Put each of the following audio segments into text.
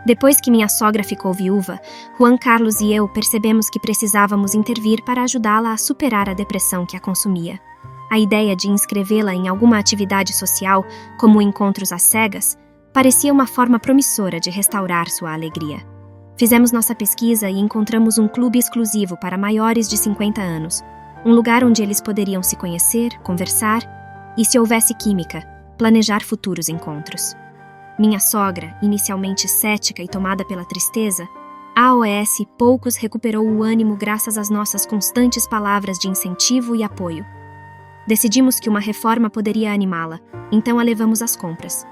Depois que minha sogra ficou viúva, Juan Carlos e eu percebemos que precisávamos intervir para ajudá-la a superar a depressão que a consumia. A ideia de inscrevê-la em alguma atividade social, como encontros às cegas, parecia uma forma promissora de restaurar sua alegria. Fizemos nossa pesquisa e encontramos um clube exclusivo para maiores de 50 anos, um lugar onde eles poderiam se conhecer, conversar e, se houvesse química, planejar futuros encontros. Minha sogra, inicialmente cética e tomada pela tristeza, aos poucos recuperou o ânimo graças às nossas constantes palavras de incentivo e apoio. Decidimos que uma reforma poderia animá-la, então a levamos às compras.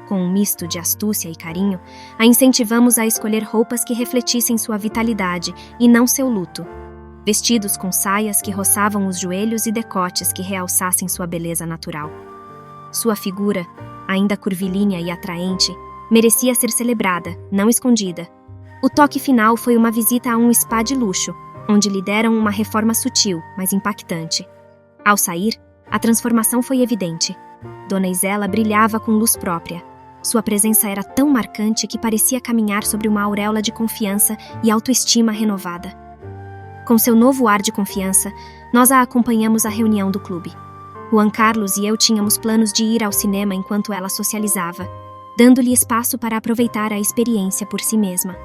Com um misto de astúcia e carinho, a incentivamos a escolher roupas que refletissem sua vitalidade e não seu luto. Vestidos com saias que roçavam os joelhos e decotes que realçassem sua beleza natural. Sua figura, ainda curvilínea e atraente, merecia ser celebrada, não escondida. O toque final foi uma visita a um spa de luxo, onde lhe deram uma reforma sutil, mas impactante. Ao sair, a transformação foi evidente. Dona Isela brilhava com luz própria. Sua presença era tão marcante que parecia caminhar sobre uma auréola de confiança e autoestima renovada. Com seu novo ar de confiança, nós a acompanhamos à reunião do clube. Juan Carlos e eu tínhamos planos de ir ao cinema enquanto ela socializava, dando-lhe espaço para aproveitar a experiência por si mesma.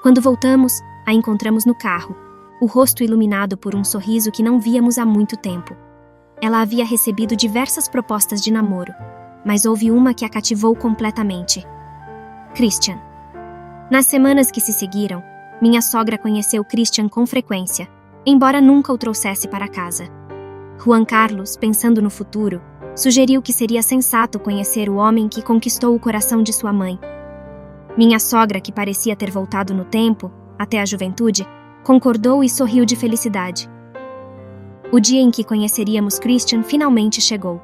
Quando voltamos, a encontramos no carro, o rosto iluminado por um sorriso que não víamos há muito tempo. Ela havia recebido diversas propostas de namoro, mas houve uma que a cativou completamente. Christian. Nas semanas que se seguiram, minha sogra conheceu Christian com frequência, embora nunca o trouxesse para casa. Juan Carlos, pensando no futuro, sugeriu que seria sensato conhecer o homem que conquistou o coração de sua mãe. Minha sogra, que parecia ter voltado no tempo, até a juventude, concordou e sorriu de felicidade. O dia em que conheceríamos Christian finalmente chegou.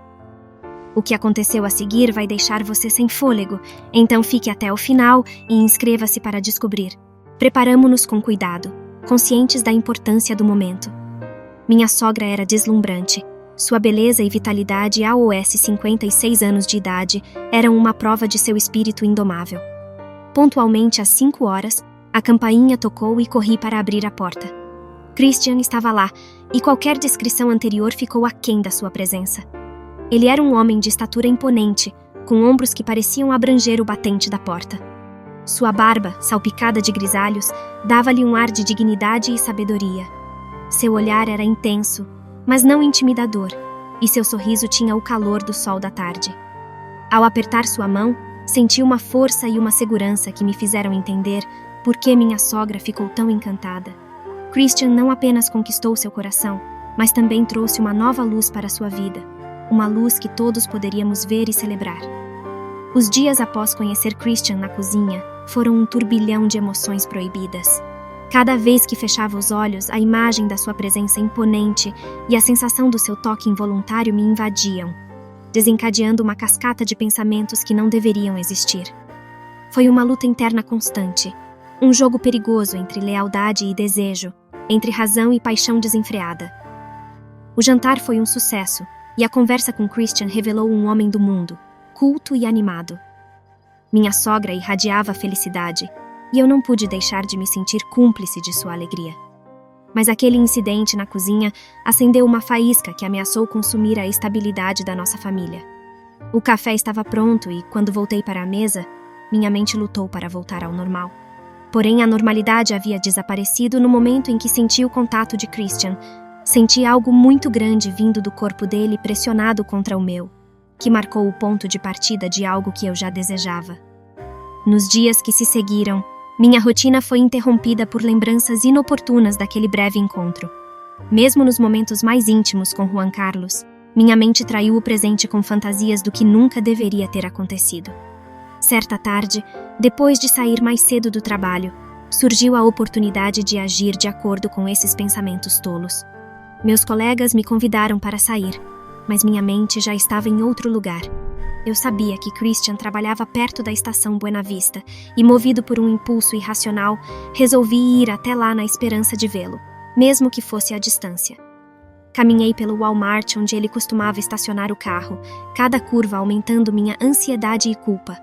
O que aconteceu a seguir vai deixar você sem fôlego, então fique até o final e inscreva-se para descobrir. Preparamo-nos com cuidado, conscientes da importância do momento. Minha sogra era deslumbrante. Sua beleza e vitalidade aos 56 anos de idade eram uma prova de seu espírito indomável. Pontualmente às 5 horas, a campainha tocou e corri para abrir a porta. Christian estava lá, e qualquer descrição anterior ficou aquém da sua presença. Ele era um homem de estatura imponente, com ombros que pareciam abranger o batente da porta. Sua barba, salpicada de grisalhos, dava-lhe um ar de dignidade e sabedoria. Seu olhar era intenso, mas não intimidador, e seu sorriso tinha o calor do sol da tarde. Ao apertar sua mão, senti uma força e uma segurança que me fizeram entender por que minha sogra ficou tão encantada. Christian não apenas conquistou seu coração, mas também trouxe uma nova luz para sua vida, uma luz que todos poderíamos ver e celebrar. Os dias após conhecer Christian na cozinha foram um turbilhão de emoções proibidas. Cada vez que fechava os olhos, a imagem da sua presença imponente e a sensação do seu toque involuntário me invadiam, desencadeando uma cascata de pensamentos que não deveriam existir. Foi uma luta interna constante, um jogo perigoso entre lealdade e desejo, entre razão e paixão desenfreada. O jantar foi um sucesso, e a conversa com Christian revelou um homem do mundo, culto e animado. Minha sogra irradiava felicidade, e eu não pude deixar de me sentir cúmplice de sua alegria. Mas aquele incidente na cozinha acendeu uma faísca que ameaçou consumir a estabilidade da nossa família. O café estava pronto e, quando voltei para a mesa, minha mente lutou para voltar ao normal. Porém, a normalidade havia desaparecido no momento em que senti o contato de Christian. Senti algo muito grande vindo do corpo dele pressionado contra o meu, que marcou o ponto de partida de algo que eu já desejava. Nos dias que se seguiram, minha rotina foi interrompida por lembranças inoportunas daquele breve encontro. Mesmo nos momentos mais íntimos com Juan Carlos, minha mente traiu o presente com fantasias do que nunca deveria ter acontecido. Certa tarde, depois de sair mais cedo do trabalho, surgiu a oportunidade de agir de acordo com esses pensamentos tolos. Meus colegas me convidaram para sair, mas minha mente já estava em outro lugar. Eu sabia que Christian trabalhava perto da estação Buena Vista e, movido por um impulso irracional, resolvi ir até lá na esperança de vê-lo, mesmo que fosse à distância. Caminhei pelo Walmart onde ele costumava estacionar o carro, cada curva aumentando minha ansiedade e culpa.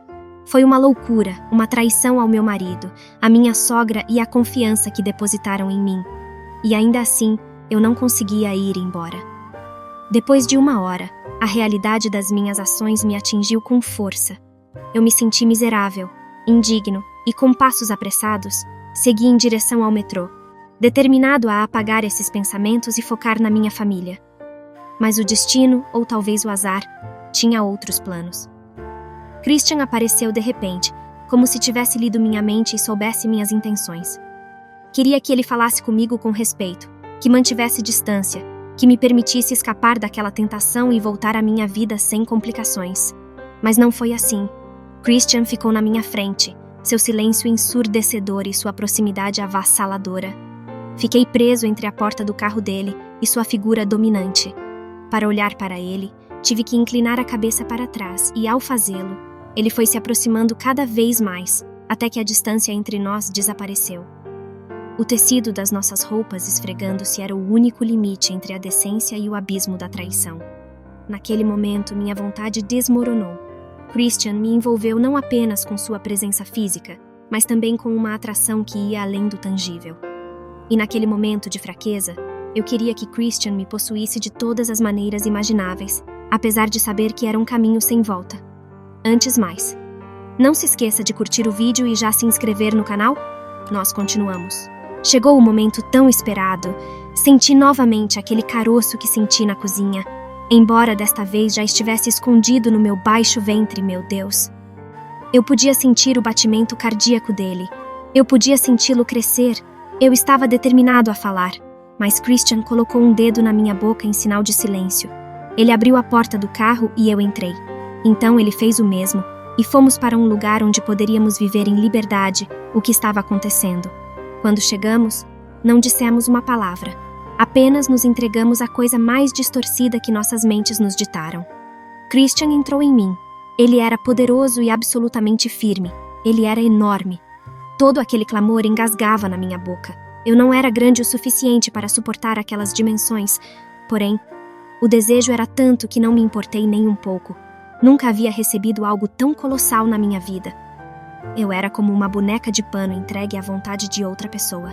Foi uma loucura, uma traição ao meu marido, à minha sogra e a confiança que depositaram em mim. E ainda assim, eu não conseguia ir embora. Depois de 1 hora, a realidade das minhas ações me atingiu com força. Eu me senti miserável, indigno e, com passos apressados, segui em direção ao metrô, determinado a apagar esses pensamentos e focar na minha família. Mas o destino, ou talvez o azar, tinha outros planos. Christian apareceu de repente, como se tivesse lido minha mente e soubesse minhas intenções. Queria que ele falasse comigo com respeito, que mantivesse distância, que me permitisse escapar daquela tentação e voltar à minha vida sem complicações. Mas não foi assim. Christian ficou na minha frente, seu silêncio ensurdecedor e sua proximidade avassaladora. Fiquei preso entre a porta do carro dele e sua figura dominante. Para olhar para ele, tive que inclinar a cabeça para trás e, ao fazê-lo, ele foi se aproximando cada vez mais, até que a distância entre nós desapareceu. O tecido das nossas roupas esfregando-se era o único limite entre a decência e o abismo da traição. Naquele momento, minha vontade desmoronou. Christian me envolveu não apenas com sua presença física, mas também com uma atração que ia além do tangível. E naquele momento de fraqueza, eu queria que Christian me possuísse de todas as maneiras imagináveis, apesar de saber que era um caminho sem volta. Antes mais, não se esqueça de curtir o vídeo e já se inscrever no canal? Nós continuamos. Chegou o momento tão esperado. Senti novamente aquele caroço que senti na cozinha, embora desta vez já estivesse escondido no meu baixo ventre, meu Deus. Eu podia sentir o batimento cardíaco dele. Eu podia senti-lo crescer. Eu estava determinado a falar, mas Christian colocou um dedo na minha boca em sinal de silêncio. Ele abriu a porta do carro e eu entrei. Então ele fez o mesmo, e fomos para um lugar onde poderíamos viver em liberdade o que estava acontecendo. Quando chegamos, não dissemos uma palavra. Apenas nos entregamos à coisa mais distorcida que nossas mentes nos ditaram. Christian entrou em mim. Ele era poderoso e absolutamente firme. Ele era enorme. Todo aquele clamor engasgava na minha boca. Eu não era grande o suficiente para suportar aquelas dimensões. Porém, o desejo era tanto que não me importei nem um pouco. Nunca havia recebido algo tão colossal na minha vida. Eu era como uma boneca de pano entregue à vontade de outra pessoa.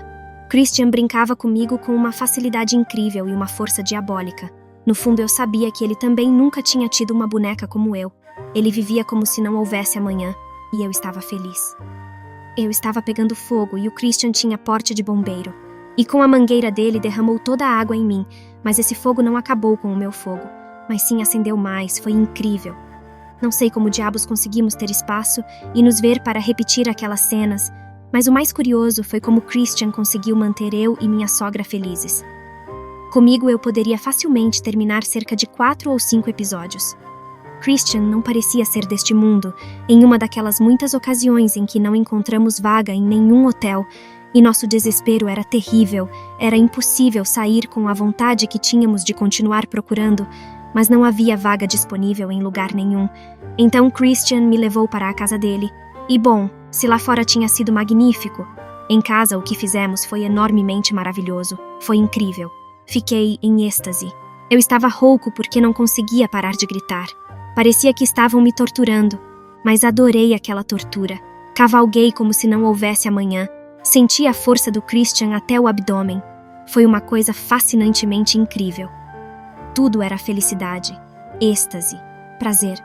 Christian brincava comigo com uma facilidade incrível e uma força diabólica. No fundo, eu sabia que ele também nunca tinha tido uma boneca como eu. Ele vivia como se não houvesse amanhã, e eu estava feliz. Eu estava pegando fogo e o Christian tinha porte de bombeiro. E com a mangueira dele derramou toda a água em mim, mas esse fogo não acabou com o meu fogo, mas sim acendeu mais, foi incrível. Não sei como diabos conseguimos ter espaço e nos ver para repetir aquelas cenas, mas o mais curioso foi como Christian conseguiu manter eu e minha sogra felizes. Comigo eu poderia facilmente terminar cerca de 4 ou 5 episódios. Christian não parecia ser deste mundo, em uma daquelas muitas ocasiões em que não encontramos vaga em nenhum hotel, e nosso desespero era terrível, era impossível sair com a vontade que tínhamos de continuar procurando, mas não havia vaga disponível em lugar nenhum. Então Christian me levou para a casa dele. E bom, se lá fora tinha sido magnífico, em casa o que fizemos foi enormemente maravilhoso. Foi incrível. Fiquei em êxtase. Eu estava rouco porque não conseguia parar de gritar. Parecia que estavam me torturando, mas adorei aquela tortura. Cavalguei como se não houvesse amanhã. Senti a força do Christian até o abdômen. Foi uma coisa fascinantemente incrível. Tudo era felicidade, êxtase, prazer.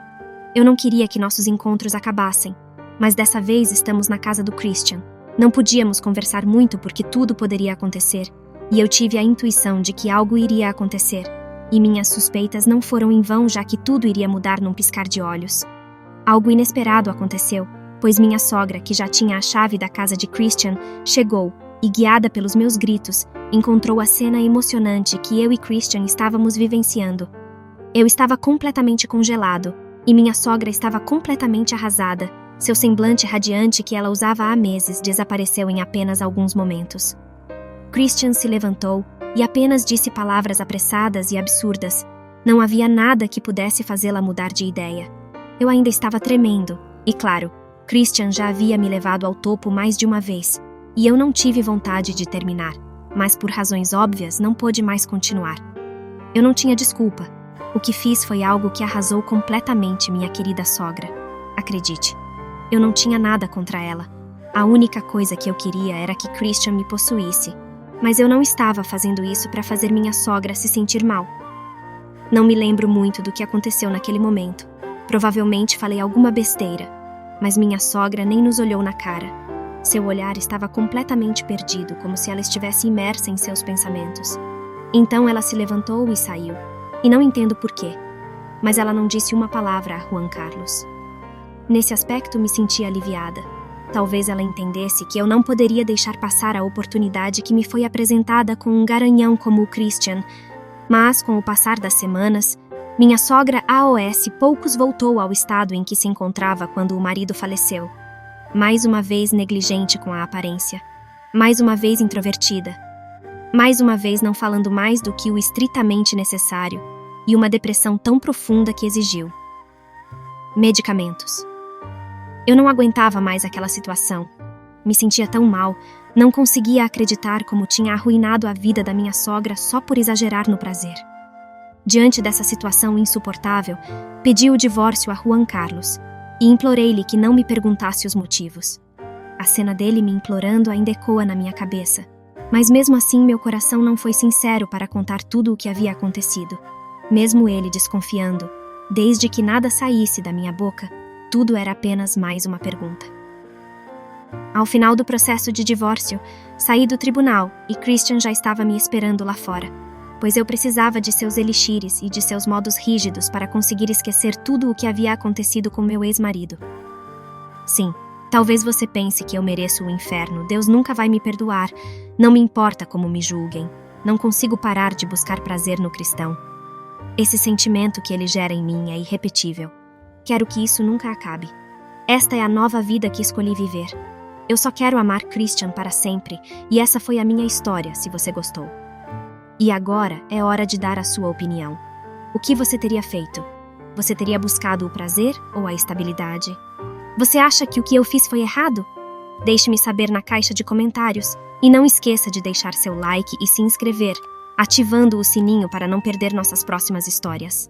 Eu não queria que nossos encontros acabassem, mas dessa vez estamos na casa do Christian. Não podíamos conversar muito porque tudo poderia acontecer, e eu tive a intuição de que algo iria acontecer, e minhas suspeitas não foram em vão, já que tudo iria mudar num piscar de olhos. Algo inesperado aconteceu, pois minha sogra, que já tinha a chave da casa de Christian, chegou e, guiada pelos meus gritos, encontrou a cena emocionante que eu e Christian estávamos vivenciando. Eu estava completamente congelado, e minha sogra estava completamente arrasada. Seu semblante radiante que ela usava há meses desapareceu em apenas alguns momentos. Christian se levantou e apenas disse palavras apressadas e absurdas. Não havia nada que pudesse fazê-la mudar de ideia. Eu ainda estava tremendo, e claro, Christian já havia me levado ao topo mais de uma vez, e eu não tive vontade de terminar, mas por razões óbvias não pôde mais continuar. Eu não tinha desculpa. O que fiz foi algo que arrasou completamente minha querida sogra. Acredite. Eu não tinha nada contra ela. A única coisa que eu queria era que Christian me possuísse. Mas eu não estava fazendo isso para fazer minha sogra se sentir mal. Não me lembro muito do que aconteceu naquele momento. Provavelmente falei alguma besteira, mas minha sogra nem nos olhou na cara. Seu olhar estava completamente perdido, como se ela estivesse imersa em seus pensamentos. Então ela se levantou e saiu. E não entendo por quê, mas ela não disse uma palavra a Juan Carlos. Nesse aspecto me senti aliviada. Talvez ela entendesse que eu não poderia deixar passar a oportunidade que me foi apresentada com um garanhão como o Christian. Mas, com o passar das semanas, minha sogra AOS poucos voltou ao estado em que se encontrava quando o marido faleceu. Mais uma vez negligente com a aparência. Mais uma vez introvertida. Mais uma vez não falando mais do que o estritamente necessário. E uma depressão tão profunda que exigiu medicamentos. Eu não aguentava mais aquela situação. Me sentia tão mal, não conseguia acreditar como tinha arruinado a vida da minha sogra só por exagerar no prazer. Diante dessa situação insuportável, pedi o divórcio a Juan Carlos e implorei-lhe que não me perguntasse os motivos. A cena dele me implorando ainda ecoa na minha cabeça, mas mesmo assim meu coração não foi sincero para contar tudo o que havia acontecido. Mesmo ele desconfiando, desde que nada saísse da minha boca, tudo era apenas mais uma pergunta. Ao final do processo de divórcio, saí do tribunal e Christian já estava me esperando lá fora, pois eu precisava de seus elixires e de seus modos rígidos para conseguir esquecer tudo o que havia acontecido com meu ex-marido. Sim, talvez você pense que eu mereço o inferno, Deus nunca vai me perdoar, não me importa como me julguem, não consigo parar de buscar prazer no cristão. Esse sentimento que ele gera em mim é irrepetível. Quero que isso nunca acabe. Esta é a nova vida que escolhi viver. Eu só quero amar Christian para sempre, e essa foi a minha história, se você gostou. E agora é hora de dar a sua opinião. O que você teria feito? Você teria buscado o prazer ou a estabilidade? Você acha que o que eu fiz foi errado? Deixe-me saber na caixa de comentários. E não esqueça de deixar seu like e se inscrever, ativando o sininho para não perder nossas próximas histórias.